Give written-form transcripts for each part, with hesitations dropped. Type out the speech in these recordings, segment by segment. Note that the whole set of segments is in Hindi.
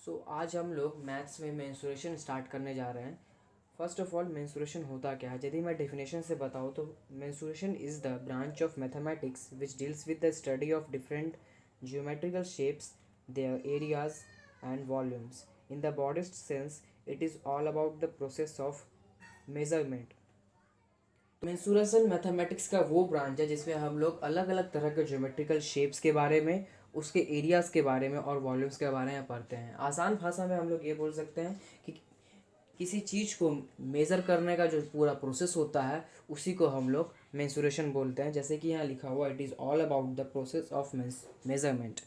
आज हम लोग मैथ्स में मेंसुरेशन स्टार्ट करने जा रहे हैं। फर्स्ट ऑफ ऑल मेंसुरेशन होता क्या है, यदि मैं डेफिनेशन से बताऊँ तो mensuration is the branch of mathematics which deals with the study of different geometrical shapes, their areas and volumes. In the broadest sense, it is all about the process of measurement. Mensuration mathematics का वो ब्रांच है जिसमें हम लोग अलग अलग तरह के ज्योमेट्रिकल शेप्स के बारे में, उसके एरियाज़ के बारे में और वॉल्यूम्स के बारे में पढ़ते हैं। आसान भाषा में हम लोग ये बोल सकते हैं कि किसी चीज़ को मेज़र करने का जो पूरा प्रोसेस होता है उसी को हम लोग मेंसुरेशन बोलते हैं। जैसे कि यहाँ लिखा हुआ it is all about the process of measurement.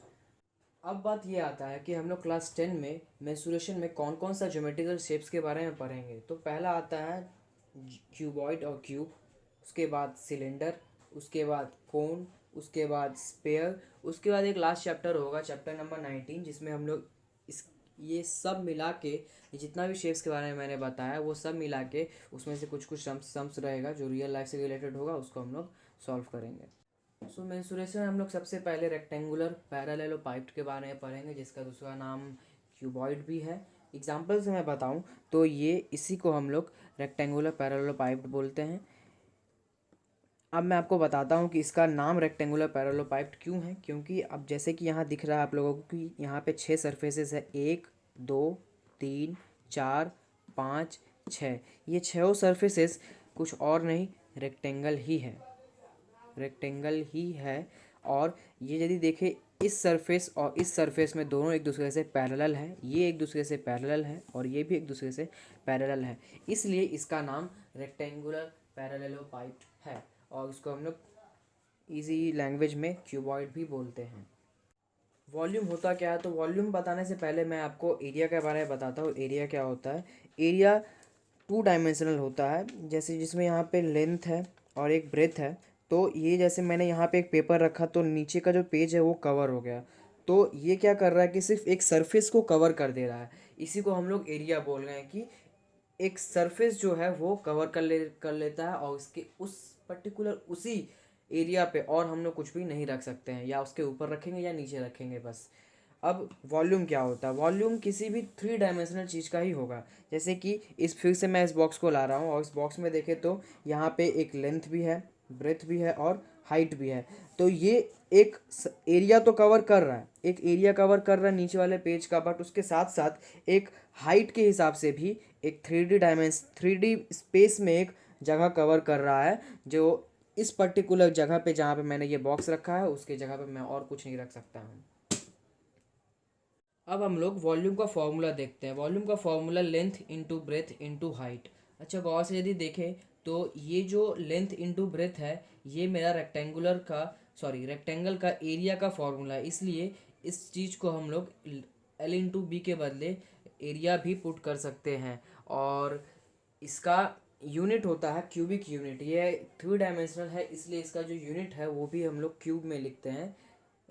अब बात ये आता है कि हम लोग क्लास 10 में मेंसुरेशन में कौन कौन सा ज्योमेट्रिकल शेप्स के बारे में पढ़ेंगे। तो पहला आता है क्यूबॉइड और क्यूब, उसके बाद सिलेंडर, उसके बाद कोन, उसके बाद स्पेयर, उसके बाद एक लास्ट चैप्टर होगा चैप्टर नंबर 19 जिसमें हम लोग इस ये सब मिला के, जितना भी शेप्स के बारे में मैंने बताया वो सब मिला के उसमें से कुछ कुछ सम्स रहेगा जो रियल लाइफ से रिलेटेड होगा, उसको हम लोग सॉल्व करेंगे। सो मेंसुरेशन हम लोग सबसे पहले रेक्टेंगुलर पैरेललोपाइप्ड के बारे में पढ़ेंगे जिसका दूसरा नाम क्यूबॉइड भी है। एग्जाम्पल से मैं बताऊं तो ये इसी को हम लोग रेक्टेंगुलर पैरेललोपाइप्ड बोलते हैं। अब मैं आपको बताता हूँ कि इसका नाम रेक्टेंगुलर पैरेललोपाइप्ड क्यों है, क्योंकि अब जैसे कि यहाँ दिख रहा है आप लोगों को कि यहाँ पे 6 सरफेसेस है, 1 2 3 4 5 6। ये 6 सरफेसेस कुछ और नहीं रेक्टेंगल ही है, रेक्टेंगल ही है। और ये यदि देखें इस सरफेस और इस सरफेस में दोनों एक दूसरे से पैरेलल है, ये एक दूसरे से पैरेलल है और ये भी एक दूसरे से पैरेलल है, इसलिए इसका नाम रेक्टेंगुलर पैरेललोपाइप्ड है और उसको हम लोग ईजी लैंग्वेज में क्यूबॉइड भी बोलते हैं। वॉल्यूम होता क्या है, तो वॉल्यूम बताने से पहले मैं आपको एरिया के बारे में बताता हूँ। एरिया क्या होता है? एरिया 2 डायमेंशनल होता है, जैसे जिसमें यहाँ पे लेंथ है और एक ब्रेथ है। तो ये जैसे मैंने यहाँ पे एक पेपर रखा तो नीचे का जो पेज है वो कवर हो गया, तो ये क्या कर रहा है कि सिर्फ एक सरफेस को कवर कर दे रहा है, इसी को हम लोग एरिया बोल रहे हैं कि एक सरफेस जो है वो कवर कर लेता है और उसके उस पर्टिकुलर उसी एरिया पे और हम लोग कुछ भी नहीं रख सकते हैं, या उसके ऊपर रखेंगे या नीचे रखेंगे बस। अब वॉल्यूम क्या होता है? वॉल्यूम किसी भी 3 डायमेंशनल चीज़ का ही होगा। जैसे कि फिर से मैं इस बॉक्स को ला रहा हूँ और इस बॉक्स में देखें तो यहाँ पे एक लेंथ भी है, ब्रेथ भी है और हाइट भी है। तो ये एक एरिया तो कवर कर रहा है, एक एरिया कवर कर रहा है नीचे वाले पेज का, बट उसके साथ साथ एक हाइट के हिसाब से भी एक 3D स्पेस में एक जगह कवर कर रहा है, जो इस पर्टिकुलर जगह पे जहाँ पे मैंने ये बॉक्स रखा है उसके जगह पे मैं और कुछ नहीं रख सकता हूँ। अब हम लोग वॉल्यूम का फॉर्मूला देखते हैं। वॉल्यूम का formula length into breadth into height. अच्छा गौर से यदि देखें तो ये जो लेंथ इंटू ब्रेथ है ये मेरा रेक्टेंगल का एरिया का फॉर्मूला है, इसलिए इस चीज़ को हम लोग एल इंटू बी के बदले एरिया भी पुट कर सकते हैं। और इसका यूनिट होता है क्यूबिक यूनिट। ये 3 डायमेंशनल है इसलिए इसका जो यूनिट है वो भी हम लोग क्यूब में लिखते हैं।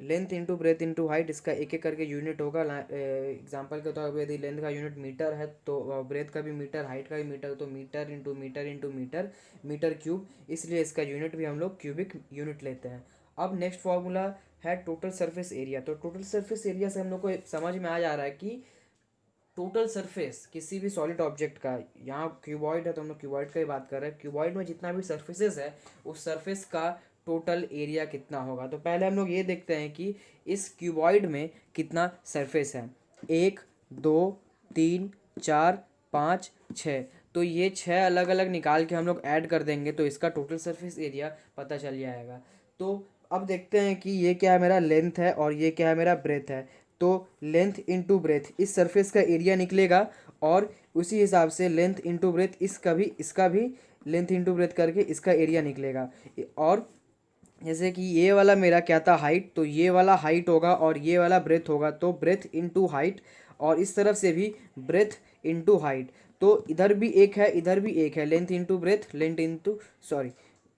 Length into breadth into height, इसका एक एक करके यूनिट होगा। एग्जांपल के तौर पर यदि लेंथ का यूनिट मीटर है तो ब्रेथ का भी मीटर, हाइट का भी मीटर, तो meter into meter into meter, meter cube, इसलिए इसका यूनिट भी हम लोग क्यूबिक यूनिट लेते हैं। अब नेक्स्ट फॉर्मूला है टोटल सरफेस एरिया। तो टोटल सरफेस एरिया से हम लोग को समझ में आ जा रहा है कि टोटल सरफेस किसी भी सॉलिड ऑब्जेक्ट का, यहाँ क्यूबॉइड है तो हम लोग क्यूबॉइड का ही बात कर रहे हैं, क्यूबॉइड में जितना भी सरफेसेस है उस सरफेस का टोटल एरिया कितना होगा। तो पहले हम लोग ये देखते हैं कि इस क्यूबॉइड में कितना सरफेस है। 1 2 3 4 5 6, तो ये 6 अलग अलग निकाल के हम लोग ऐड कर देंगे तो इसका टोटल सरफेस एरिया पता चल जाएगा। तो अब देखते हैं कि ये क्या है, मेरा लेंथ है और ये क्या है, मेरा ब्रेथ है। तो लेंथ इंटू ब्रेथ इस सरफेस का एरिया निकलेगा और उसी हिसाब से लेंथ इंटू ब्रेथ इसका भी लेंथ इंटू ब्रेथ करके इसका एरिया निकलेगा। और जैसे कि ये वाला मेरा क्या था, हाइट, तो ये वाला हाइट होगा और ये वाला ब्रेथ होगा, तो ब्रेथ इंटू हाइट, और इस तरफ से भी ब्रेथ इंटू हाइट। तो इधर भी एक है इधर भी एक है, length into breath,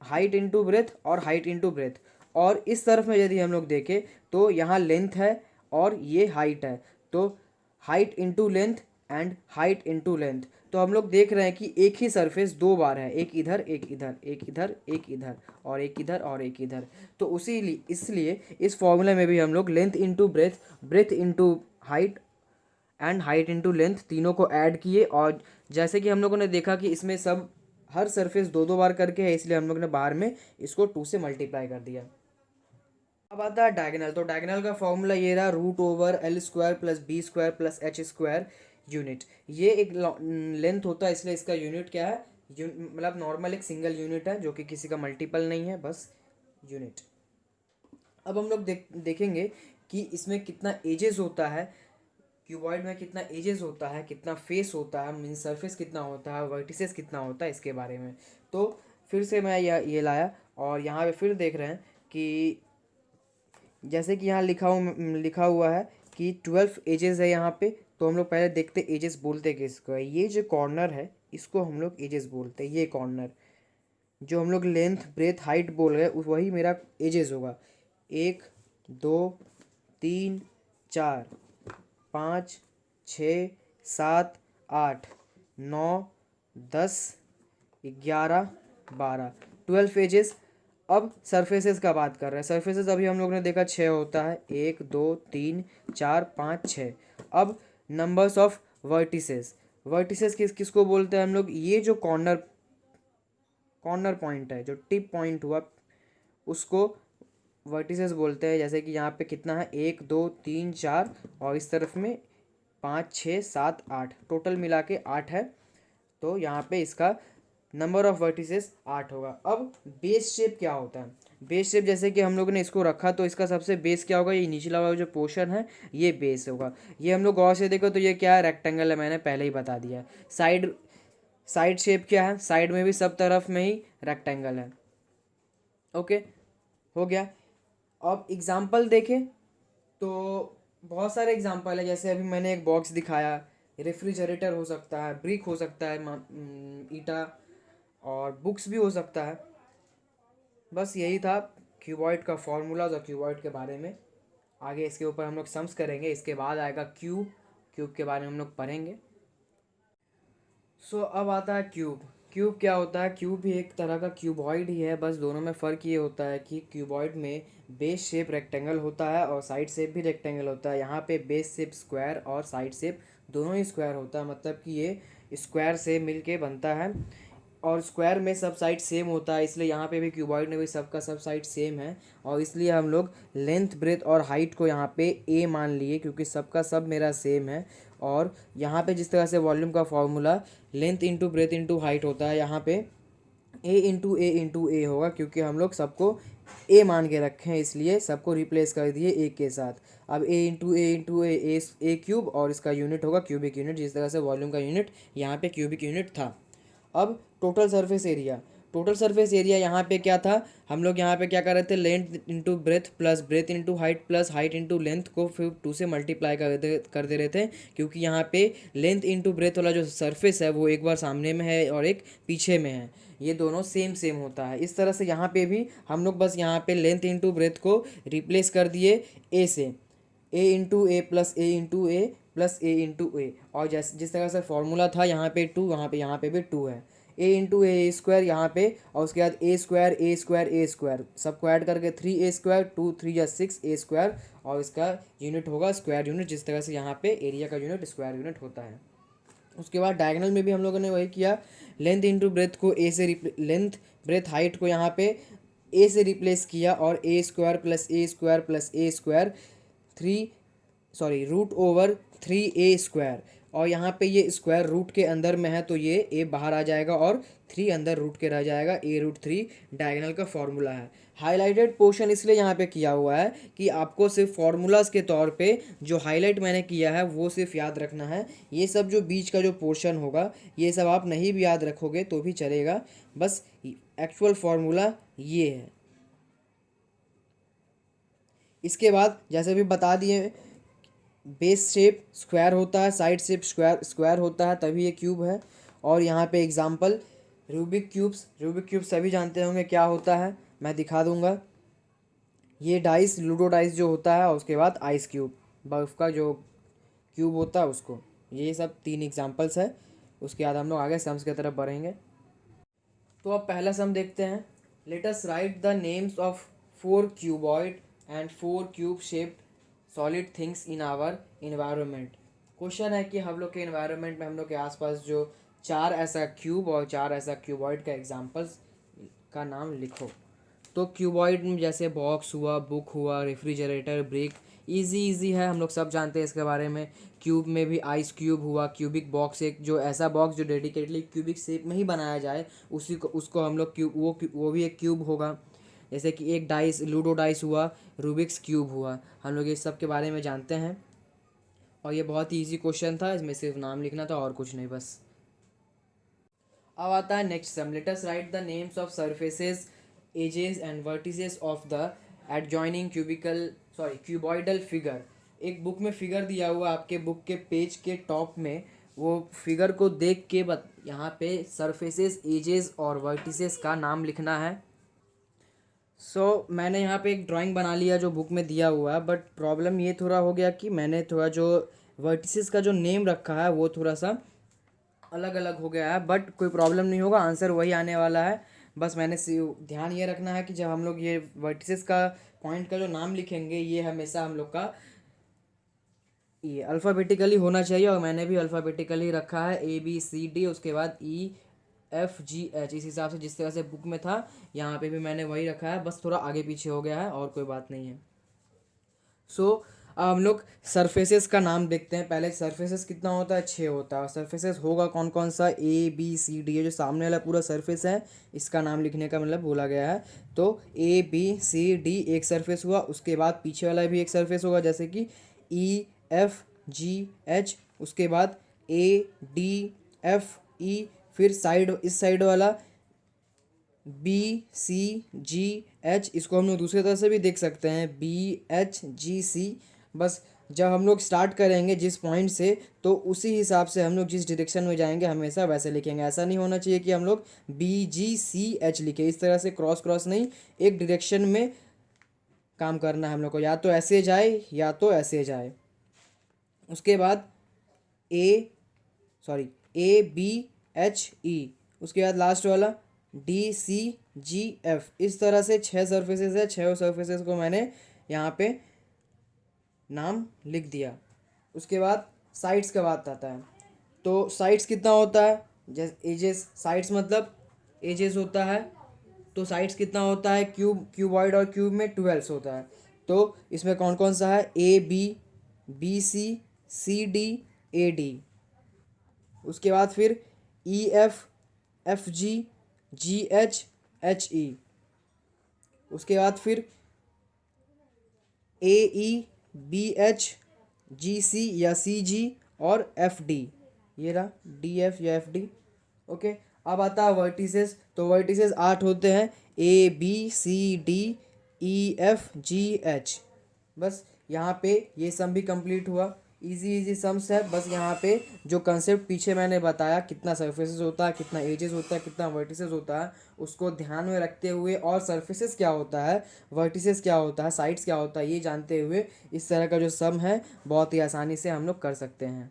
height into breadth और हाइट इंटू ब्रेथ। और इस तरफ में यदि हम लोग देखें तो यहाँ लेंथ है और ये हाइट है, तो height into length and height into length. तो हम लोग देख रहे हैं कि एक ही सरफेस 2 बार है, एक इधर एक इधर, एक इधर एक इधर और एक इधर और एक इधर। तो इसलिए इस फॉर्मूले में भी हम लोग length into breath, breath into height and height into length, तीनों को ऐड किए। और जैसे कि हम लोगों ने देखा कि इसमें सब हर सरफेस दो दो बार करके है, इसलिए हम लोग ने बाहर में इसको 2 से मल्टीप्लाई कर दिया। अब आता है डायगोनल। तो डायगोनल का फॉर्मूला ये रहा, root over L square plus B square plus H square unit. ये एक लेंथ होता है, इसलिए इसका यूनिट क्या है, मतलब नॉर्मल एक सिंगल यूनिट है जो कि किसी का मल्टीपल नहीं है, बस यूनिट। अब हम लोग देखेंगे कि इसमें कितना एजेस होता है, क्यूबॉइड में कितना एजेस होता है, कितना फेस होता है, मीन सरफेस कितना होता है, वर्टिसेस कितना होता है, इसके बारे में। तो फिर से मैं ये लाया और यहाँ पे फिर देख रहे हैं कि जैसे कि यहाँ लिखा हुआ है कि 12 एजेस है यहाँ पे। तो हम लोग पहले देखते एजेस बोलते किसको है। ये जो कॉर्नर है इसको हम लोग एजेस बोलते हैं। ये कॉर्नर जो हम लोग लेंथ ब्रेथ हाइट बोल रहे हैं वही मेरा एजेस होगा। 1 2 3 4 5 6 7 8 9 10 11 12 12 एजेस। अब सरफेसेस का बात कर रहे हैं। सरफेसेस अभी हम लोग ने देखा 6 होता है, 1 2 3 4 5 6। अब नंबर्स ऑफ वर्टिसेस। वर्टिसेस किसको बोलते हैं हम लोग, ये जो कॉर्नर पॉइंट है, जो टिप पॉइंट हुआ, उसको वर्टिसेस बोलते हैं। जैसे कि यहाँ पे कितना है, 1 2 3 4 और इस तरफ में 5 6 7 8, टोटल मिला के 8 है। तो यहाँ पे इसका नंबर ऑफ वर्टिसेस 8 होगा। अब बेस शेप क्या होता है। बेस शेप जैसे कि हम लोग ने इसको रखा तो इसका सबसे बेस क्या होगा, ये निचला वाला जो पोर्शन है ये बेस होगा। ये हम लोग गौर से देखो तो ये क्या है, रेक्टेंगल है, मैंने पहले ही बता दिया। साइड शेप क्या है, साइड में भी सब तरफ में ही रेक्टेंगल है। ओके, हो गया। अब एग्जाम्पल देखें तो बहुत सारे एग्जाम्पल है। जैसे अभी मैंने एक बॉक्स दिखाया, रेफ्रिजरेटर हो सकता है, ब्रिक हो सकता है, ईटा, और बुक्स भी हो सकता है। बस यही था क्यूबॉइड का फॉर्मूलाज और क्यूबॉइड के बारे में। आगे इसके ऊपर हम लोग सम्स करेंगे, इसके बाद आएगा क्यूब के बारे में हम लोग पढ़ेंगे। अब आता है क्यूब। क्यूब क्या होता है, क्यूब भी एक तरह का क्यूबॉइड ही है, बस दोनों में फ़र्क ये होता है कि क्यूबॉइड में बेस शेप रेक्टेंगल होता है और साइड शेप भी रेक्टेंगल होता है। यहाँ पे बेस शेप स्क्वायर और साइड शेप दोनों ही स्क्वायर होता है, मतलब कि ये स्क्वायर से मिलके बनता है। और स्क्वायर में सब साइड सेम होता है, इसलिए यहाँ पे भी क्यूबॉइड में भी सबका सब साइड सेम है। और इसलिए हम लोग लेंथ ब्रेथ और हाइट को यहाँ पे ए मान लिए, क्योंकि सबका सब मेरा सेम है। और यहाँ पे जिस तरह से वॉल्यूम का formula length into breadth into height होता है, यहाँ पे ए इंटू ए होगा, क्योंकि हम लोग सबको ए मान के रखे हैं, इसलिए सबको रिप्लेस कर दिए ए के साथ। अब ए इंटू ए क्यूब, और इसका यूनिट होगा क्यूबिक यूनिट, जिस तरह से वॉल्यूम का यूनिट यहाँ पे क्यूबिक यूनिट था। अब टोटल सरफेस एरिया यहाँ पे क्या था, हम लोग यहाँ पे क्या कर रहे थे, length into breath plus breadth into height plus height into length को फिर 2 से मल्टीप्लाई कर दे रहे थे, क्योंकि यहाँ पे लेंथ इंटू ब्रेथ वाला जो सरफेस है वो एक बार सामने में है और एक पीछे में है, ये दोनों सेम होता है। इस तरह से यहाँ पे भी हम लोग बस यहाँ पे लेंथ इंटू ब्रेथ को रिप्लेस कर दिए ए से, ए इंटू ए प्लस ए इंटू ए प्लस ए इंटू ए। और जिस तरह से फॉर्मूला था यहाँ पे 2, यहाँ पे भी 2 है। ए इंटू ए स्क्वायर यहाँ पे, और उसके बाद ए स्क्वायर सबको ऐड करके 3 ए स्क्वायर, 2 3 या 6 ए स्क्वायर, और इसका यूनिट होगा स्क्वायर यूनिट, जिस तरह से यहाँ पे एरिया का यूनिट स्क्वायर यूनिट होता है। उसके बाद डायगोनल में भी हम लोगों ने वही किया, लेंथ इंटू ब्रेथ को ए से लेंथ ब्रेथ हाइट को यहाँ पे ए से रिप्लेस किया, और ए स्क्वायर प्लस ए स्क्वायर प्लस ए स्क्वायर रूट ओवर 3 ए स्क्वायर। और यहाँ पे ये स्क्वायर रूट के अंदर में है तो ये ए बाहर आ जाएगा और 3 अंदर रूट के रह जाएगा, ए रूट 3 डायगोनल का फॉर्मूला है। हाईलाइटेड पोर्शन इसलिए यहाँ पे किया हुआ है कि आपको सिर्फ फार्मूलाज के तौर पे जो हाईलाइट मैंने किया है वो सिर्फ याद रखना है। ये सब जो बीच का जो पोर्शन होगा ये सब आप नहीं भी याद रखोगे तो भी चलेगा, बस एक्चुअल फार्मूला ये है। इसके बाद जैसे भी बता दिए, बेस शेप स्क्वायर होता है, साइड शेप स्क्वायर होता है, तभी ये क्यूब है। और यहाँ पे एग्जांपल रूबिक क्यूब्स सभी जानते होंगे क्या होता है, मैं दिखा दूंगा। ये डाइस, लूडो डाइस जो होता है, और उसके बाद आइस क्यूब, बर्फ़ का जो क्यूब होता है उसको। ये सब 3 एग्जांपल्स है, उसके बाद हम लोग आगे सम्स की तरफ बढ़ेंगे। तो अब पहला सम देखते हैं। Let us write the names of 4 cuboid and 4 cube shaped solid things in our environment. Question है कि हम लोग के एनवायरनमेंट में हम लोग के आसपास जो चार ऐसा क्यूब और चार ऐसा क्यूबॉइड का एग्जांपल्स का नाम लिखो। तो क्यूबॉइड में जैसे बॉक्स हुआ, बुक हुआ, रेफ्रिजरेटर, ब्रिक, इजी इजी है, हम लोग सब जानते हैं इसके बारे में। क्यूब में भी आइस क्यूब हुआ, क्यूबिक बॉक्स, एक जो ऐसा बॉक्स जो डेडिकेटली क्यूबिक शेप में ही बनाया जाए उसी को उसको हम लोग क्यूब, वो भी एक क्यूब होगा। जैसे कि एक डाइस, लूडो डाइस हुआ, रूबिक्स क्यूब हुआ, हम लोग इस सब के बारे में जानते हैं। और ये बहुत ही ईजी क्वेश्चन था, इसमें सिर्फ नाम लिखना था और कुछ नहीं बस। अब आता है next sum. Let us write the names of surfaces, edges and vertices of the adjoining cuboidal figure. एक बुक में फिगर दिया हुआ आपके बुक के पेज के टॉप में, वो फिगर को देख के यहाँ पे सरफेसेस, एजेस और वर्टिसेस का नाम लिखना है। मैंने यहाँ पे एक ड्राइंग बना लिया जो बुक में दिया हुआ है, बट प्रॉब्लम ये थोड़ा हो गया कि मैंने थोड़ा जो वर्टिसेस का जो नेम रखा है वो थोड़ा सा अलग अलग हो गया है, बट कोई प्रॉब्लम नहीं होगा, आंसर वही आने वाला है। बस मैंने ध्यान ये रखना है कि जब हम लोग ये वर्टिसेस का पॉइंट का जो नाम लिखेंगे ये हमेशा हम लोग का ये अल्फ़ाबेटिकली होना चाहिए, और मैंने भी अल्फ़ाबेटिकली रखा है ABCD, उसके बाद EFGH, इस हिसाब से जिस तरह से बुक में था यहाँ पे भी मैंने वही रखा है, बस थोड़ा आगे पीछे हो गया है और कोई बात नहीं है। अब हम लोग सरफेसेस का नाम देखते हैं। पहले सरफेसेस कितना होता है, 6 होता है। और सरफेसेस होगा कौन कौन सा, ABCD, ये जो सामने वाला पूरा सरफेस है इसका नाम लिखने का मतलब बोला गया है। तो ABCD एक सरफेस हुआ, उसके बाद पीछे वाला भी एक सरफेस होगा जैसे कि EFGH, उसके बाद ADFE, फिर इस साइड वाला BCGH, इसको हम लोग दूसरी तरह से भी देख सकते हैं BHGC। बस जब हम लोग स्टार्ट करेंगे जिस पॉइंट से, तो उसी हिसाब से हम लोग जिस डायरेक्शन में जाएंगे हमेशा वैसे लिखेंगे। ऐसा नहीं होना चाहिए कि हम लोग BGCH लिखे, इस तरह से क्रॉस क्रॉस नहीं, एक डायरेक्शन में काम करना है हम लोग को, या तो ऐसे जाए या तो ऐसे जाए। उसके बाद ABHE, उसके बाद लास्ट वाला DCGF। इस तरह से 6 सर्फेसेस है, 6 सर्फेसेस को मैंने यहाँ पे नाम लिख दिया। उसके बाद साइड्स का बात आता है। तो साइड्स कितना होता है, जैसे एजेस, साइड्स मतलब एजेस होता है, तो साइड्स कितना होता है, क्यूबॉइड और क्यूब में 12 होता है। तो इसमें कौन कौन सा है, ABBCCDAD। उसके बाद फिर EFFGGHHE। उसके बाद फिर AEBHGC या CG और FD, ये रहा DF या FD। ओके, अब आता है वर्टिसेस। तो वर्टिसेस 8 होते हैं, ABCDEFGH। बस यहाँ पे ये सम भी कंप्लीट हुआ, इजी इजी सम्स है। बस यहाँ पे जो कंसेप्ट पीछे मैंने बताया, कितना सरफेसेस होता है, कितना एजेस होता है, कितना वर्टिसेस होता है, उसको ध्यान में रखते हुए, और सरफेसेस क्या होता है, वर्टिसेस क्या होता है, साइड्स क्या होता है, ये जानते हुए इस तरह का जो सम है बहुत ही आसानी से हम लोग कर सकते हैं।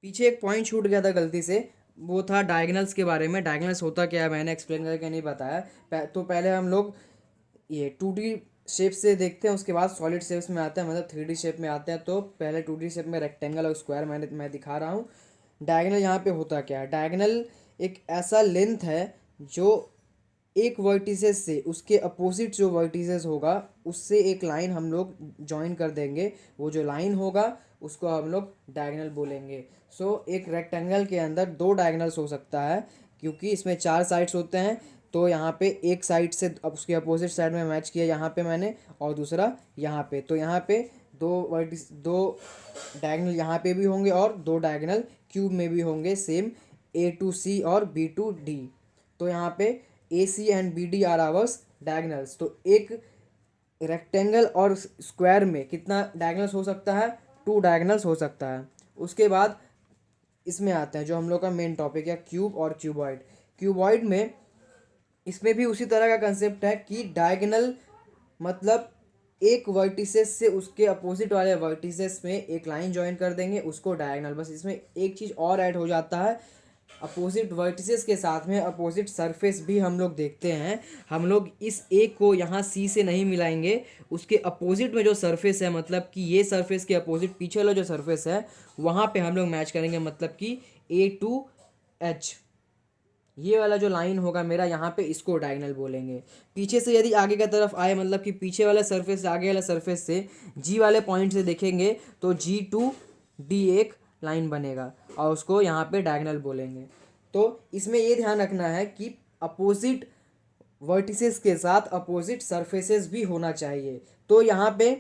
पीछे एक पॉइंट छूट गया था गलती से, वो था डायगनल्स के बारे में। डायगनल्स होता क्या है मैंने एक्सप्लेन करके नहीं बताया। तो पहले हम लोग ये 2D शेप से देखते हैं, उसके बाद सॉलिड शेप्स में आते हैं, मतलब 3D शेप में आते हैं। तो पहले 2D शेप में रेक्टेंगल और स्क्वायर मैं दिखा रहा हूँ। डायगनल यहाँ पे होता क्या है, डायगनल एक ऐसा लेंथ है जो एक वर्टिसेस से उसके अपोजिट जो वर्टिसेस होगा उससे एक लाइन हम लोग ज्वाइन कर देंगे, वो जो लाइन होगा उसको हम लोग डायगनल बोलेंगे। एक रेक्टेंगल के अंदर 2 डायगनल्स हो सकता है, क्योंकि इसमें 4 साइड्स होते हैं। तो यहाँ पे एक साइड से अब उसके अपोजिट साइड में मैच किया यहाँ पे मैंने, और दूसरा यहाँ पे। तो यहाँ पे 2 डायगनल यहाँ पे भी होंगे और 2 डायगनल क्यूब में भी होंगे, सेम A to C और B to D। तो यहाँ पे AC and BD are ours diagonals. तो एक रेक्टेंगल और स्क्वायर में कितना डायगनल्स हो सकता है, 2 डायगनल्स हो सकता है। उसके बाद इसमें आते हैं जो हम लोग का मेन टॉपिक है, क्यूब और क्यूबॉइड। क्यूबॉइड में इसमें भी उसी तरह का कंसेप्ट है कि डायगोनल मतलब एक वर्टिसेस से उसके अपोजिट वाले वर्टिसेस में एक लाइन ज्वाइन कर देंगे, उसको डायगोनल। बस इसमें एक चीज़ और ऐड हो जाता है, अपोजिट वर्टिसेस के साथ में अपोजिट सरफेस भी हम लोग देखते हैं। हम लोग इस ए को यहाँ सी से नहीं मिलाएंगे, उसके अपोजिट में जो सरफेस है, मतलब कि ये सरफेस के अपोजिट पीछे वाला जो सरफेस है वहाँ पे हम लोग मैच करेंगे, मतलब कि ए टू एच, ये वाला जो लाइन होगा मेरा यहाँ पे, इसको डायगोनल बोलेंगे। पीछे से यदि आगे की तरफ आए, मतलब कि पीछे वाला सरफेस से आगे वाला सरफेस से जी वाले पॉइंट से देखेंगे तो जी टू डी एक लाइन बनेगा और उसको यहाँ पे डायगोनल बोलेंगे। तो इसमें ये ध्यान रखना है कि अपोजिट वर्टिसेस के साथ अपोजिट सरफेसेस भी होना चाहिए। तो यहाँ पे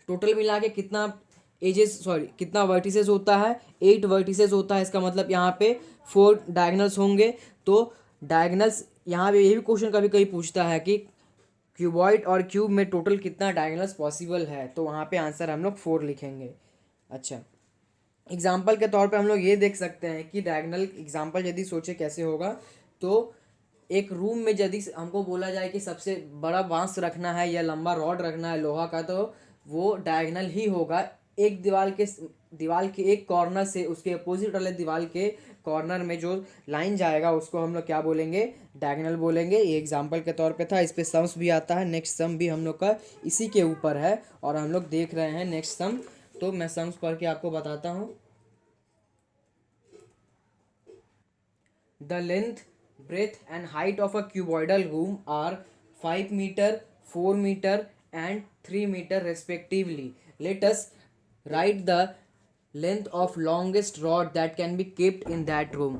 टोटल मिला के कितना वर्टिसेस होता है, 8 वर्टिसेस होता है। इसका मतलब यहाँ पे 4 डायगोनल्स होंगे। तो डायगोनल्स यहाँ पे ये भी क्वेश्चन कभी कभी पूछता है कि क्यूबॉइड और क्यूब में टोटल कितना डायगोनल्स पॉसिबल है, तो वहाँ पे आंसर हम लोग 4 लिखेंगे। अच्छा, एग्जाम्पल के तौर पे हम लोग ये देख सकते हैं कि डायगोनल एग्जाम्पल यदि सोचे कैसे होगा, तो एक रूम में यदि हमको बोला जाए कि सबसे बड़ा बांस रखना है या लंबा रॉड रखना है लोहा का, तो वो डायगोनल ही होगा। एक दीवार के एक कॉर्नर से उसके अपोजिट वाले दीवार के कॉर्नर में जो लाइन जाएगा उसको हम लोग क्या बोलेंगे, डायगोनल बोलेंगे। ये एग्जाम्पल के तौर पे था, इस पे सम्स भी आता है। नेक्स्ट सम भी हम लोग का इसी के ऊपर है और हम लोग देख रहे हैं नेक्स्ट सम। तो मैं सम्स पढ़ के आपको बताता हूँ। The length, breadth and height of a cuboidal room are 5 meter, 4 meter and 3 meter respectively. Let us write the length of longest rod that can be kept in that room.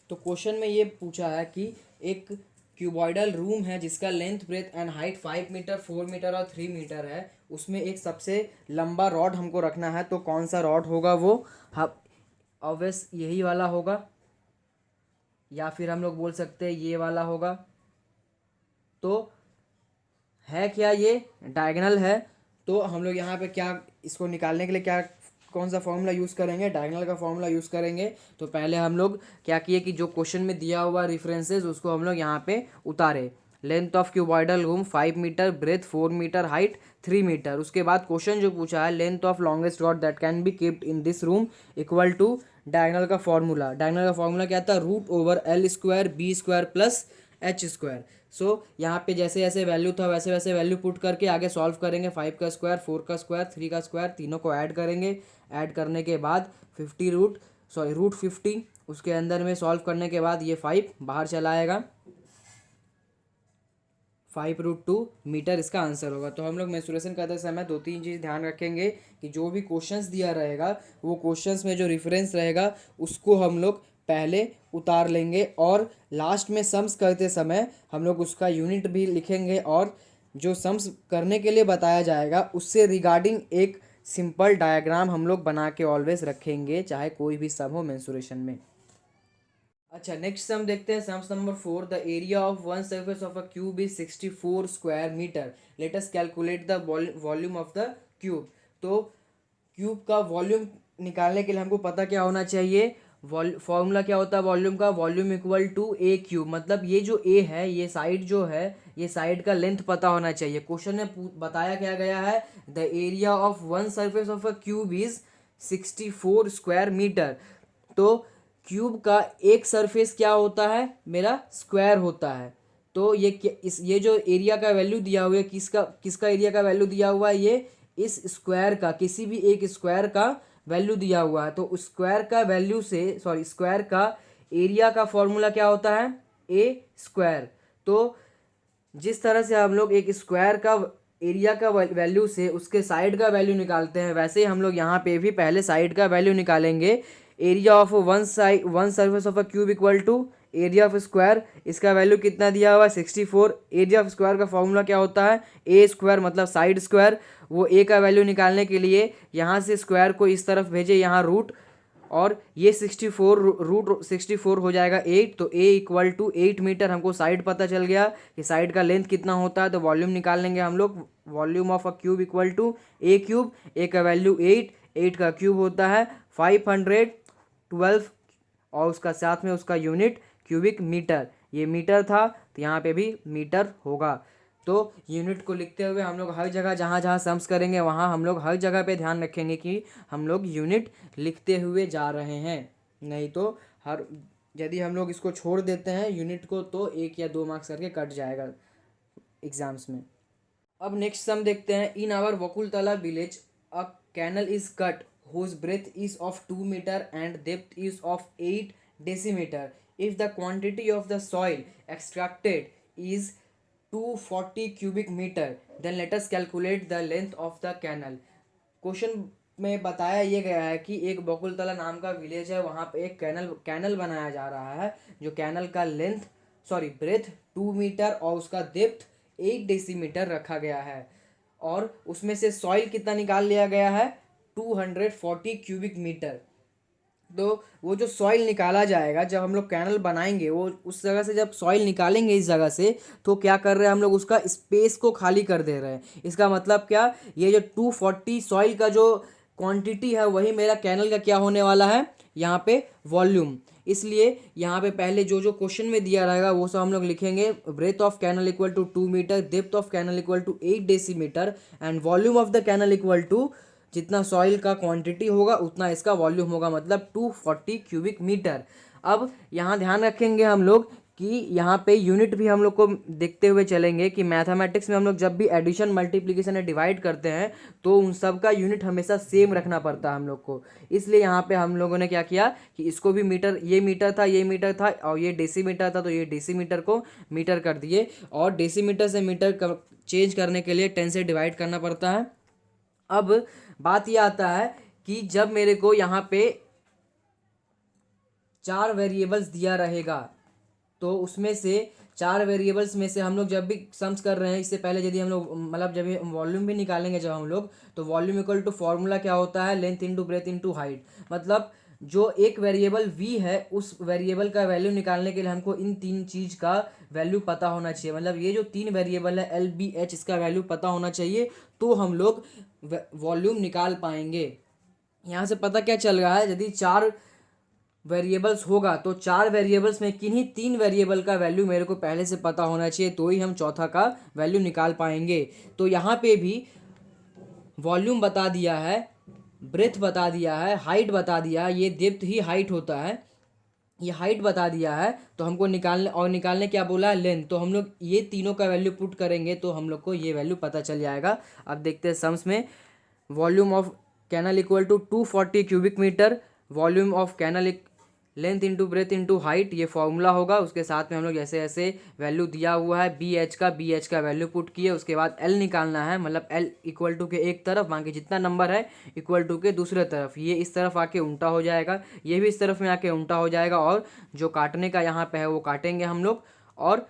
तो क्वेश्चन में ये पूछा है कि एक क्यूबॉइडल रूम है जिसका length, breadth and height 5 meter, 4 meter और 3 मीटर है। उसमें एक सबसे लंबा रॉड हमको रखना है, तो कौन सा रॉड होगा वो? हम ऑब्वियस यही वाला होगा, या फिर हम लोग बोल सकते हैं ये वाला होगा। तो है क्या, ये डायगोनल है। तो हम लोग यहाँ पे क्या, इसको निकालने के लिए क्या, कौन सा फॉर्मूला यूज़ करेंगे? डायगोनल का फॉर्मूला यूज़ करेंगे। तो पहले हम लोग क्या किए कि जो क्वेश्चन में दिया हुआ रेफरेंसेस उसको हम लोग यहाँ पे उतारे। Length of cuboidal room 5 metre, breadth 4 metre, height 3 metre. उसके बाद क्वेश्चन जो पूछा है, length of longest rod that can be keeped in this room equal to diagonal का फॉर्मूला। डायगोनल का फॉर्मूला क्या था? Root over L square b square plus H square. So यहाँ पे जैसे जैसे वैल्यू था वैसे वैसे वैल्यू पुट करके आगे सॉल्व करेंगे। 5 का स्क्वायर, 4 का स्क्वायर, 3 का स्क्वायर, तीनों को ऐड करेंगे। ऐड करने के बाद रूट 50, उसके अंदर में सॉल्व करने के बाद ये 5 बाहर चला आएगा। 5√2 मीटर इसका आंसर होगा। तो हम लोग मेंसुरेशन करते समय 2-3 चीज़ ध्यान रखेंगे कि जो भी क्वेश्चंस दिया रहेगा वो क्वेश्चंस में जो रेफरेंस रहेगा उसको हम लोग पहले उतार लेंगे, और लास्ट में सम्स करते समय हम लोग उसका यूनिट भी लिखेंगे, और जो सम्स करने के लिए बताया जाएगा उससे रिगार्डिंग एक सिंपल डायग्राम हम लोग बना के ऑलवेज रखेंगे, चाहे कोई भी सम हो मेंसुरेशन में। अच्छा, नेक्स्ट सम देखते हैं। Sums number 4, the area of one surface of a cube is 64 square meter. Let us calculate the volume of the cube. तो क्यूब का वॉल्यूम निकालने के लिए हमको पता क्या होना चाहिए? फॉर्मूला क्या होता है वॉल्यूम का? Volume equal to A cube. मतलब ये जो ए है, ये साइड जो है, ये साइड का लेंथ पता होना चाहिए। क्वेश्चन में बताया क्या गया है? The area of one surface of a cube is 64 square meter. तो क्यूब का एक सरफेस क्या होता है मेरा? स्क्वायर होता है। तो ये जो एरिया का वैल्यू दिया हुआ है, किसका एरिया का वैल्यू दिया हुआ है? ये इस स्क्वायर का, किसी भी एक स्क्वायर का वैल्यू दिया हुआ है। तो स्क्वायर का वैल्यू से स्क्वायर का एरिया का फॉर्मूला क्या होता है? A square. तो जिस तरह से हम लोग एक स्क्वायर का एरिया का वैल्यू से उसके साइड का वैल्यू निकालते हैं, वैसे ही हम लोग यहाँ पे भी पहले साइड का वैल्यू निकालेंगे। Area of one surface of a cube equal to area of square. इसका वैल्यू कितना दिया हुआ है? 64। एरिया ऑफ स्क्वायर का फॉर्मूला क्या होता है? ए स्क्वायर, मतलब साइड स्क्वायर। वो ए का वैल्यू निकालने के लिए यहाँ से स्क्वायर को इस तरफ भेजे, यहाँ रूट, और ये 64 रूट 64 हो जाएगा 8। तो ए इक्वल टू 8 मीटर। हमको साइड पता चल गया कि साइड का लेंथ कितना होता है। तो वॉल्यूम निकाल लेंगे हम लोग। Volume of a cube equal to A cube. A का वैल्यू 8, 8 का क्यूब होता है 512, और उसका साथ में उसका यूनिट क्यूबिक मीटर। ये मीटर था तो यहाँ पे भी मीटर होगा। तो यूनिट को लिखते हुए हम लोग हर जगह जहाँ जहाँ सम्स करेंगे वहाँ हम लोग हर जगह पे ध्यान रखेंगे कि हम लोग यूनिट लिखते हुए जा रहे हैं। नहीं तो हर यदि हम लोग इसको छोड़ देते हैं यूनिट को तो 1 या 2 मार्क्स करके कट जाएगा एग्जाम्स में। अब नेक्स्ट सम देखते हैं। In our Vakultala village a canal is cut whose breadth is of 2 meter and depth is of 8 decimeter. If the quantity of the soil extracted is 240 cubic meter, then let us calculate the length of the canal. Question में बताया ये गया है कि एक बकुलतला नाम का विलेज है, वहाँ पे एक कैनल बनाया जा रहा है, जो कैनल का ब्रेथ 2 मीटर और उसका डेप्थ 8 डेसीमीटर रखा गया है, और उसमें से सॉइल कितना निकाल लिया गया है 240 क्यूबिक मीटर। तो वो जो सॉइल निकाला जाएगा जब हम लोग कैनल बनाएंगे, वो उस जगह से जब सॉइल निकालेंगे इस जगह से, तो क्या कर रहे हैं हम लोग उसका स्पेस को खाली कर दे रहे हैं। इसका मतलब क्या, ये जो 240 सॉइल का जो क्वांटिटी है वही मेरा कैनल का क्या होने वाला है यहाँ पे वॉल्यूम। इसलिए यहाँ पे पहले जो जो क्वेश्चन में दिया रहेगा वो सब हम लोग लिखेंगे। Breadth of canal equal to 2 meter, depth of canal equal to 8 decimeter and volume of the canal equal to, जितना सॉइल का क्वांटिटी होगा उतना इसका वॉल्यूम होगा, मतलब 240 क्यूबिक मीटर। अब यहाँ ध्यान रखेंगे हम लोग कि यहाँ पे यूनिट भी हम लोग को देखते हुए चलेंगे कि मैथमेटिक्स में हम लोग जब भी एडिशन मल्टीप्लिकेशन या डिवाइड करते हैं तो उन सब का यूनिट हमेशा सेम रखना पड़ता है हम लोग को। इसलिए यहाँ पे हम लोगों ने क्या किया कि इसको भी मीटर, ये मीटर था और ये डेसीमीटर था, तो ये डेसीमीटर को मीटर कर दिए, और डेसीमीटर से मीटर चेंज करने के लिए 10 से डिवाइड करना पड़ता है। अब बात यह आता है कि जब मेरे को यहाँ पे 4 वेरिएबल्स दिया रहेगा, तो उसमें से 4 वेरिएबल्स में से हम लोग जब भी सम्स कर रहे हैं, इससे पहले यदि हम लोग मतलब जब वॉल्यूम भी निकालेंगे जब हम लोग, तो वॉल्यूम इक्वल टू फॉर्मूला क्या होता है, length into breadth into height. मतलब जो एक वेरिएबल v है उस वेरिएबल का वैल्यू निकालने के लिए हमको इन 3 चीज़ का वैल्यू पता होना चाहिए। मतलब ये जो 3 वेरिएबल है L B H, इसका वैल्यू पता होना चाहिए, तो हम लोग वॉल्यूम निकाल पाएंगे। यहाँ से पता क्या चल रहा है, यदि 4 वेरिएबल्स होगा तो 4 वेरिएबल्स में किन्हीं 3 वेरिएबल का वैल्यू मेरे को पहले से पता होना चाहिए, तो ही हम चौथा का वैल्यू निकाल पाएंगे। तो यहाँ पे भी वॉल्यूम बता दिया है, ब्रेथ बता दिया है, हाइट बता दिया है, ये डेप्थ ही हाइट होता है, ये हाइट बता दिया है, तो हमको निकालने क्या बोला है, लेंथ। तो हम लोग ये तीनों का वैल्यू पुट करेंगे तो हम लोग को ये वैल्यू पता चल जाएगा। अब देखते हैं सम्स में। Volume of canal equal to 240 cubic meter, volume of canal length into breadth into height, ये फॉर्मूला होगा। उसके साथ में हम लोग जैसे जैसे वैल्यू दिया हुआ है बी एच का वैल्यू पुट किए, उसके बाद एल निकालना है, मतलब एल इक्वल टू के एक तरफ, बाकी जितना नंबर है इक्वल टू के दूसरे तरफ। ये इस तरफ आके उल्टा हो जाएगा, ये भी इस तरफ में आके उल्टा हो जाएगा, और जो काटने का यहाँ पे है वो काटेंगे हम लोग। और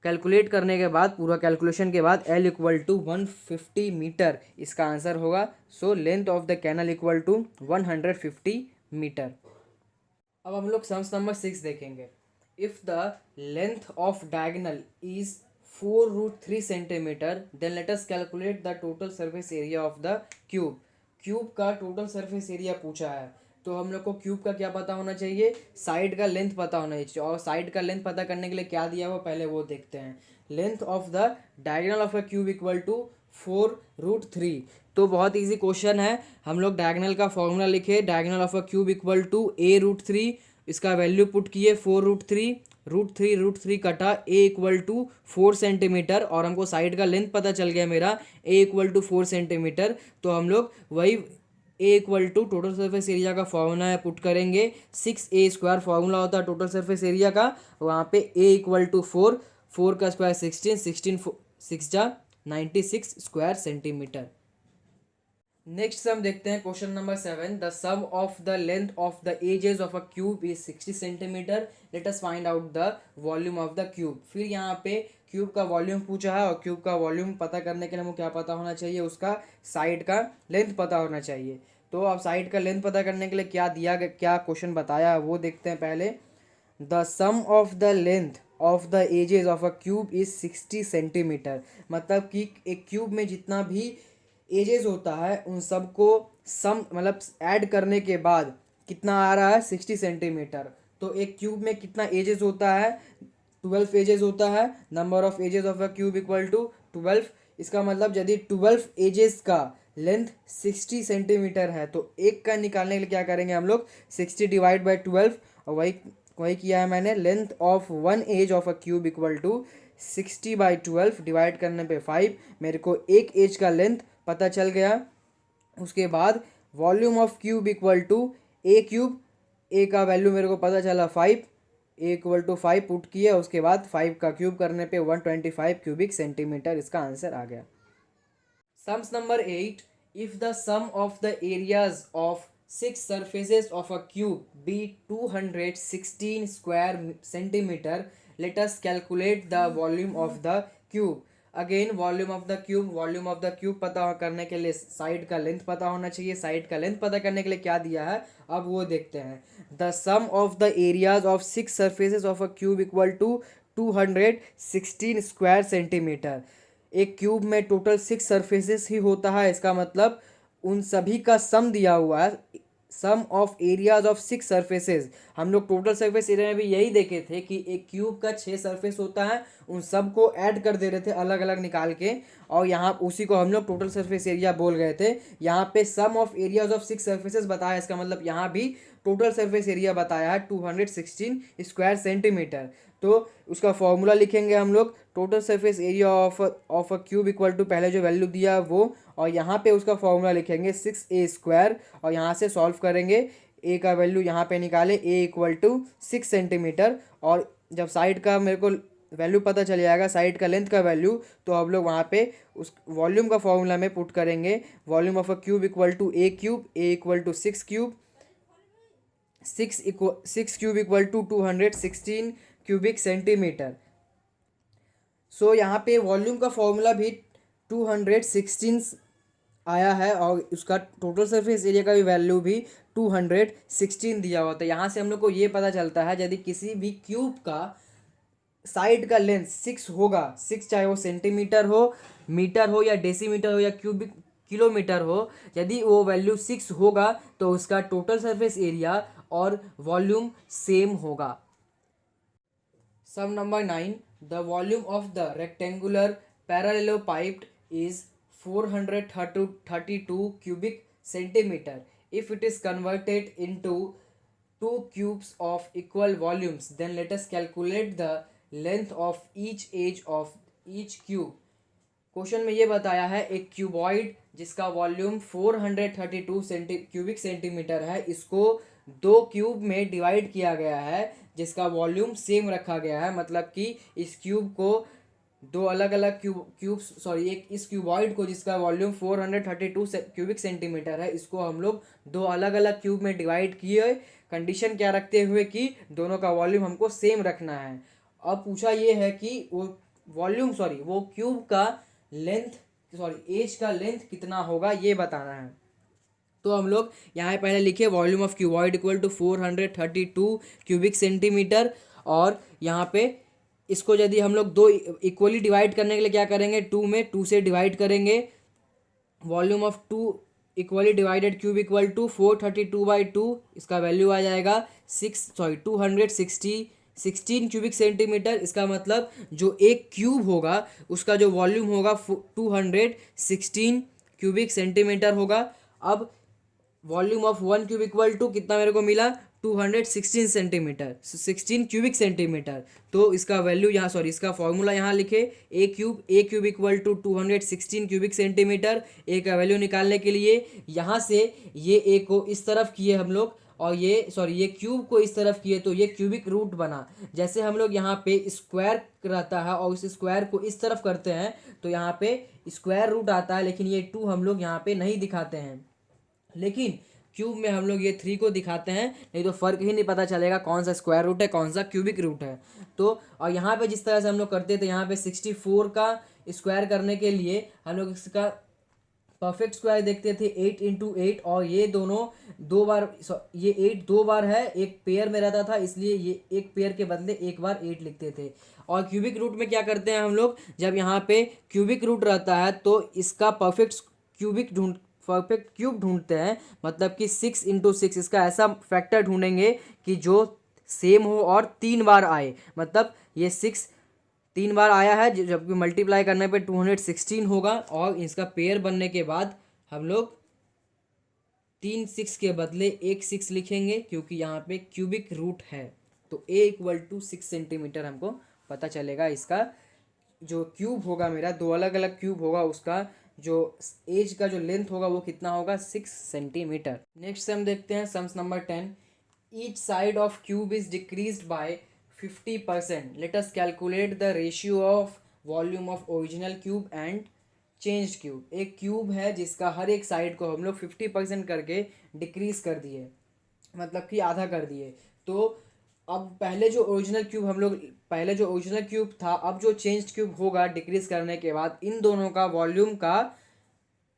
कैलकुलेट करने के बाद, पूरा कैलकुलेशन के बाद, एल इक्वल टू 150 मीटर इसका आंसर होगा। So length of the canal equal to 150 meter. अब हम लोग सम्स नंबर 6 देखेंगे। If the length of diagonal is 4√3 centimeter, then let us calculate the total surface area of the cube. Cube का टोटल सरफेस एरिया पूछा है, तो हम लोग को क्यूब का क्या पता होना चाहिए, साइड का लेंथ पता होना चाहिए। और साइड का लेंथ पता करने के लिए क्या दिया हुआ पहले वो देखते हैं। Length of the diagonal of a cube equal to 4√3। तो बहुत इजी क्वेश्चन है, हम लोग डायगोनल का फॉर्मूला लिखे, diagonal of a cube equal to a√3, इसका वैल्यू पुट किए 4√3, √3 कटा, a इक्वल टू 4 सेंटीमीटर, और हमको साइड का लेंथ पता चल गया मेरा a इक्वल टू 4 सेंटीमीटर। तो हम लोग वही a equal to total surface area का फॉर्मूला है पुट करेंगे, 6a² फॉर्मूला होता है टोटल सरफेस एरिया का। वहाँ पे a इक्वल टू 4 का स्क्वायर 16 6 जा 96 स्क्वायर सेंटीमीटर। नेक्स्ट सम देखते हैं, question number 7। The sum of the length of the edges of a cube is 60 centimeter, let us find out the volume of the cube. फिर यहाँ पे क्यूब का वॉल्यूम पूछा है, और क्यूब का वॉल्यूम पता करने के लिए हमको क्या पता होना चाहिए, उसका साइड का लेंथ पता होना चाहिए। तो अब साइड का लेंथ पता करने के लिए क्या क्वेश्चन बताया है वो देखते हैं पहले। The sum of the length of the edges of a cube is 60 centimeter. मतलब कि एक क्यूब में जितना भी एजेस होता है उन सबको सम मतलब ऐड करने के बाद कितना आ रहा है, 60 सेंटीमीटर। तो एक क्यूब में कितना एजेस होता है, 12 एजेस होता है। Number of edges of a cube equal to 12, इसका मतलब यदि 12 एजेस का लेंथ 60 सेंटीमीटर है तो एक का निकालने के लिए क्या करेंगे हम लोग, 60 डिवाइड बाई 12, और वही वही किया है मैंने। Length of one edge of a cube equal to 60/12 divide करने पे 5, मेरे को एक एज का लेंथ पता चल गया। उसके बाद volume of cube equal to A cube, a का वैल्यू मेरे को पता चला 5, ए इक्वल टू 5 पुट किया, उसके बाद 5 का क्यूब करने पे 125 क्यूबिक सेंटीमीटर इसका आंसर आ गया। Sums number 8, if the sum of the areas of 6 surfaces of a cube be 216 square centimeter, let us calculate the volume of the cube। Again volume of the cube पता करने के लिए साइड का लेंथ पता होना चाहिए। साइड का लेंथ पता करने के लिए क्या दिया है, अब वो देखते हैं। The sum of the areas of 6 surfaces of a cube equal to 216 square centimeter. एक क्यूब में टोटल 6 सरफेसेस ही होता है, इसका मतलब उन सभी का सम दिया हुआ है। सम ऑफ एरियाज ऑफ 6 सरफेसेस, हम लोग टोटल सरफेस एरिया में भी यही देखे थे कि एक क्यूब का 6 सरफेस होता है, उन सब को ऐड कर दे रहे थे अलग अलग निकाल के, और यहाँ उसी को हम लोग टोटल सरफेस एरिया बोल गए थे। यहाँ पे सम ऑफ एरियाज ऑफ 6 सरफेसेस बताया, इसका मतलब यहाँ भी टोटल सरफेस एरिया बताया है 216 स्क्वायर सेंटीमीटर। तो उसका फॉर्मूला लिखेंगे हम लोग, total surface area of a cube equal to पहले जो वैल्यू दिया है वो, और यहाँ पे उसका फॉर्मूला लिखेंगे 6a², और यहाँ से सॉल्व करेंगे। ए का वैल्यू यहाँ पे निकाले, ए इक्वल टू 6 सेंटीमीटर, और जब साइड का मेरे को वैल्यू पता चल जाएगा, साइड का लेंथ का वैल्यू, तो हम लोग वहाँ पे उस वॉल्यूम का फॉर्मूला में पुट करेंगे। Volume of a cube equal to A cube, a equal to 6 cube, 6 cube equal to 216 cubic centimetre. So यहाँ पे वॉल्यूम का फॉर्मूला भी 216 आया है, और उसका टोटल सरफेस एरिया का भी वैल्यू भी 216 दिया हुआ था। यहाँ से हम लोग को ये पता चलता है यदि किसी भी क्यूब का साइड का लेंथ 6 होगा, 6 चाहे वो सेंटीमीटर हो, मीटर हो, या डेसीमीटर हो, या क्यूबिक किलोमीटर हो, यदि वो वैल्यू 6 होगा तो उसका टोटल सरफेस एरिया और वॉल्यूम सेम होगा। सम number 9, the volume of the rectangular parallelepiped is 432 cubic centimeter. If it is converted into two cubes of equal volumes, then let us calculate the length of each edge of each cube। Question में ये बताया है एक क्यूबॉइड जिसका वॉल्यूम 432 क्यूबिक सेंटीमीटर है, इसको दो क्यूब में डिवाइड किया गया है जिसका वॉल्यूम सेम रखा गया है। मतलब कि इस क्यूब को दो अलग अलग एक इस क्यूबॉइड को जिसका वॉल्यूम 432 क्यूबिक सेंटीमीटर है, इसको हम लोग दो अलग अलग क्यूब में डिवाइड किए, कंडीशन क्या रखते हुए कि दोनों का वॉल्यूम हमको सेम रखना है। अब पूछा ये है कि वो क्यूब का एज का लेंथ कितना होगा ये बताना है। तो हम लोग यहाँ पहले लिखे volume of cuboid equal to 432 cubic centimeter, और यहाँ पे इसको यदि हम लोग दो इक्वली डिवाइड करने के लिए क्या करेंगे, 2 से डिवाइड करेंगे। Volume of 2 equally divided cube equal to 432/2, इसका वैल्यू आ जाएगा 216 क्यूबिक सेंटीमीटर। इसका मतलब जो एक क्यूब होगा उसका जो वॉल्यूम होगा 216 क्यूबिक सेंटीमीटर होगा। अब volume of 1 cube equal to कितना मेरे को मिला, 216 सेंटीमीटर, 16 क्यूबिक सेंटीमीटर। तो इसका वैल्यू इसका फॉर्मूला यहाँ लिखे, a cube equal to 216 cubic centimetre. A का वैल्यू निकालने के लिए यहाँ से ये ए को इस तरफ किए हम लोग, और ये क्यूब को इस तरफ किए, तो ये क्यूबिक रूट बना। जैसे हम लोग यहाँ पे स्क्वायर रहता है और उस स्क्वायर को इस तरफ करते हैं तो यहाँ पे स्क्वायर रूट आता है, लेकिन ये 2 हम लोग यहाँ पे नहीं दिखाते हैं, लेकिन क्यूब में हम लोग ये 3 को दिखाते हैं, नहीं तो फर्क ही नहीं पता चलेगा कौन सा स्क्वायर रूट है कौन सा क्यूबिक रूट है। तो और यहाँ पे जिस तरह से हम लोग करते थे, यहाँ पे 64 का स्क्वायर करने के लिए हम लोग इसका परफेक्ट स्क्वायर देखते थे 8 × 8, और ये दोनों 2 बार, ये 8 2 बार है, एक पेयर में रहता था, इसलिए ये एक पेयर के बदले एक बार 8 लिखते थे। और क्यूबिक रूट में क्या करते हैं हम लोग, जब यहाँ पे क्यूबिक रूट रहता है तो इसका परफेक्ट क्यूब ढूंढते हैं, मतलब कि 6 × 6, इसका ऐसा फैक्टर ढूंढेंगे कि जो सेम हो और 3 बार आए। मतलब ये 6 3 बार आया है, जबकि मल्टीप्लाई करने पे 216 होगा, और इसका पेयर बनने के बाद हम लोग 3 6 के बदले 1 6 लिखेंगे, क्योंकि यहाँ पे क्यूबिक रूट है। तो a इक्वल टू 6 सेंटीमीटर हमको पता चलेगा। इसका जो क्यूब होगा मेरा, 2 अलग अलग क्यूब होगा, उसका जो एज का जो लेंथ होगा वो कितना होगा, 6 सेंटीमीटर। नेक्स्ट हम देखते हैं sums number 10। Each side of cube is decreased bye 50%। Late us calculate the ratio of volume of original cube and change cube. एक क्यूब है जिसका हर एक साइड को हम लोग 50% करके डिक्रीज कर दिए, मतलब कि आधा कर दिए। तो अब पहले जो ओरिजिनल क्यूब था, अब जो चेंज क्यूब होगा डिक्रीज करने के बाद, इन दोनों का वॉल्यूम का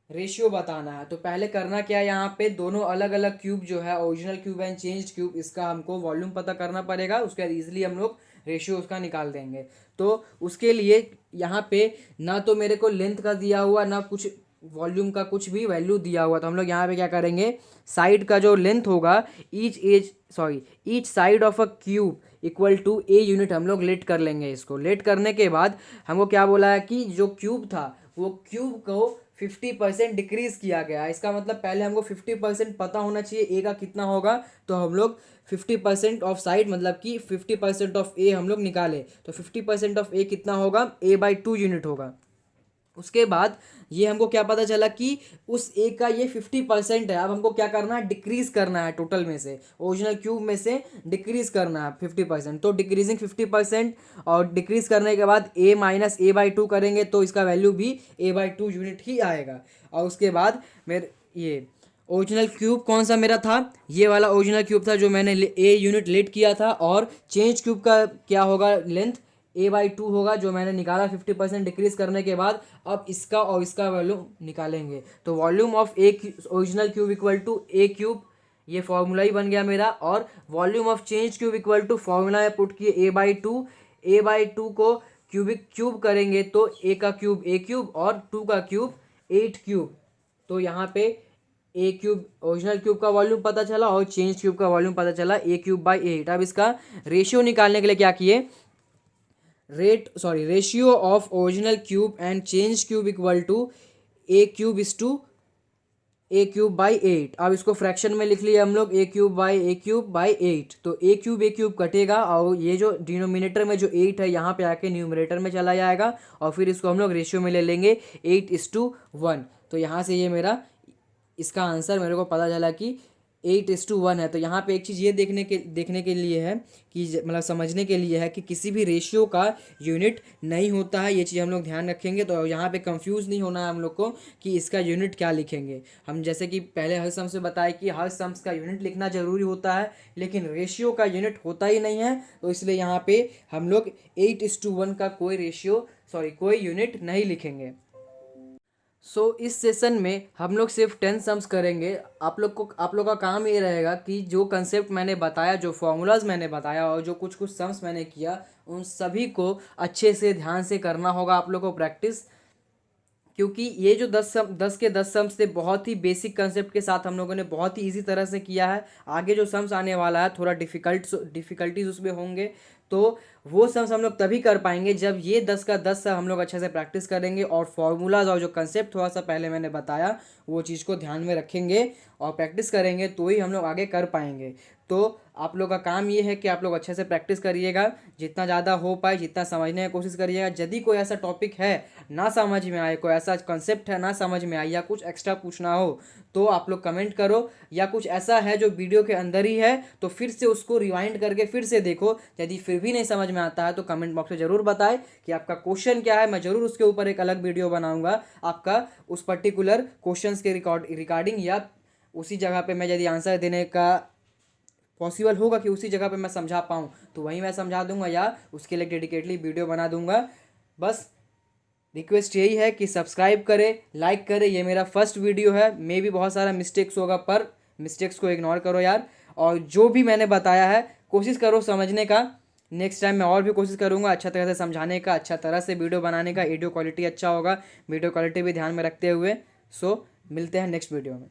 रेशियो बताना है। तो पहले करना क्या है, यहाँ पे दोनों अलग अलग क्यूब जो है, original cube and change cube, इसका हमको वॉल्यूम पता करना पड़ेगा। उसके बाद ईजिली हम लोग रेशियो उसका निकाल देंगे। तो उसके लिए यहाँ पे ना तो मेरे को लेंथ का दिया हुआ, ना कुछ वॉल्यूम का कुछ भी वैल्यू दिया हुआ। तो हम लोग यहाँ पे क्या करेंगे, साइड का जो लेंथ होगा, each side of a cube equal to A unit हम लोग लेट कर लेंगे। इसको लेट करने के बाद हमको क्या बोला है कि जो क्यूब था वो क्यूब को 50% डिक्रीज किया गया। इसका मतलब पहले हमको 50% पता होना चाहिए ए का कितना होगा। तो हम लोग 50% ऑफ साइड, मतलब कि 50% ऑफ ए हम लोग निकाले। तो 50% ऑफ ए कितना होगा, a/2 यूनिट होगा। उसके बाद ये हमको क्या पता चला कि उस ए का ये 50% है। अब हमको क्या करना है, डिक्रीज करना है टोटल में से, ओरिजिनल क्यूब में से डिक्रीज करना है 50%। तो डिक्रीजिंग 50%, और डिक्रीज करने के बाद a माइनस a/2 करेंगे तो इसका वैल्यू भी a/2 यूनिट ही आएगा। और उसके बाद मेरे ये ओरिजिनल क्यूब कौन सा मेरा था, ये वाला ओरिजिनल क्यूब था जो मैंने ए यूनिट लेट किया था। और चेंज क्यूब का क्या होगा, लेंथ a/2 होगा, जो मैंने निकाला 50% डिक्रीज करने के बाद। अब इसका और इसका वॉल्यूम निकालेंगे। तो volume of A original cube equal to A cube, ये फॉर्मूला ही बन गया मेरा। और volume of change cube equal to formula में पुट किए a/2 को क्यूब करेंगे तो ए का क्यूब ए क्यूब और 2 का क्यूब 8 क्यूब। तो यहाँ पे ए क्यूब ओरिजिनल क्यूब का वॉल्यूम पता चला और चेंज क्यूब का वॉल्यूम पता चला, a/8। अब इसका रेशियो निकालने के लिए क्या किए, ratio of original cube and change cube equal to A cube is to A cube by 8। अब इसको फ्रैक्शन में लिख लिए हम लोग, ए क्यूब बाई 8। तो ए क्यूब कटेगा, और ये जो डिनोमिनेटर में जो 8 है यहाँ पे आके न्यूमरेटर में चला जाएगा, और फिर इसको हम लोग रेशियो में ले लेंगे 8:1। तो यहाँ से ये मेरा इसका आंसर मेरे को पता चला कि 8:1 है। तो यहाँ पे एक चीज़ ये देखने के लिए है कि मतलब समझने के लिए है कि किसी भी रेशियो का यूनिट नहीं होता है। ये चीज़ हम लोग ध्यान रखेंगे। तो यहाँ पे कंफ्यूज नहीं होना है हम लोग को कि इसका यूनिट क्या लिखेंगे। हम जैसे कि पहले हर सम से बताए कि हर सम्स का यूनिट लिखना ज़रूरी होता है, लेकिन रेशियो का यूनिट होता ही नहीं है। तो इसलिए यहाँ पे हम लोग 8:1 का कोई यूनिट नहीं लिखेंगे। इस सेशन में हम लोग सिर्फ 10 सम्स करेंगे। आप लोग का काम ये रहेगा कि जो कंसेप्ट मैंने बताया, जो फॉर्मूलाज मैंने बताया, और जो कुछ सम्स मैंने किया, उन सभी को अच्छे से ध्यान से करना होगा आप लोग को प्रैक्टिस। क्योंकि ये जो 10 के 10 सम्स थे, बहुत ही बेसिक कंसेप्ट के साथ हम लोगों ने बहुत ही ईजी तरह से किया है। आगे जो सम्स आने वाला है थोड़ा डिफ़िकल्टीज उसमें होंगे। तो वो सम्स हम लोग तभी कर पाएंगे जब ये 10 का 10 हम लोग अच्छे से प्रैक्टिस करेंगे, और फॉर्मूलाज और जो कंसेप्ट थोड़ा सा पहले मैंने बताया वो चीज़ को ध्यान में रखेंगे और प्रैक्टिस करेंगे, तो ही हम लोग आगे कर पाएंगे। तो आप लोग का काम ये है कि आप लोग अच्छे से प्रैक्टिस करिएगा, जितना ज़्यादा हो पाए जितना समझने की कोशिश करिएगा। यदि कोई ऐसा टॉपिक है ना समझ में आए, कोई ऐसा कंसेप्ट है ना समझ में आए, या कुछ एक्स्ट्रा पूछना हो, तो आप लोग कमेंट करो। या कुछ ऐसा है जो वीडियो के अंदर ही है तो फिर से उसको रिवाइंड करके फिर से देखो। यदि फिर भी नहीं समझ में आता है तो कमेंट बॉक्स में ज़रूर बताएं कि आपका क्वेश्चन क्या है। मैं ज़रूर उसके ऊपर एक अलग वीडियो बनाऊंगा आपका उस पर्टिकुलर क्वेश्चंस के रिकॉर्डिंग, या उसी जगह पे मैं यदि आंसर देने का पॉसिबल होगा कि उसी जगह पे मैं समझा पाऊँ तो वहीं मैं समझा दूंगा, या उसके लिए डेडिकेटली वीडियो बना दूंगा। बस रिक्वेस्ट यही है कि सब्सक्राइब करें, लाइक करें। ये मेरा फर्स्ट वीडियो है, मे भी बहुत सारा मिस्टेक्स होगा, पर मिस्टेक्स को इग्नोर करो यार। और जो भी मैंने बताया है कोशिश करो समझने का। नेक्स्ट टाइम मैं और भी कोशिश करूँगा अच्छा तरह से समझाने का, अच्छा तरह से वीडियो बनाने का। वीडियो क्वालिटी अच्छा होगा, वीडियो क्वालिटी भी ध्यान में रखते हुए। मिलते हैं नेक्स्ट वीडियो में।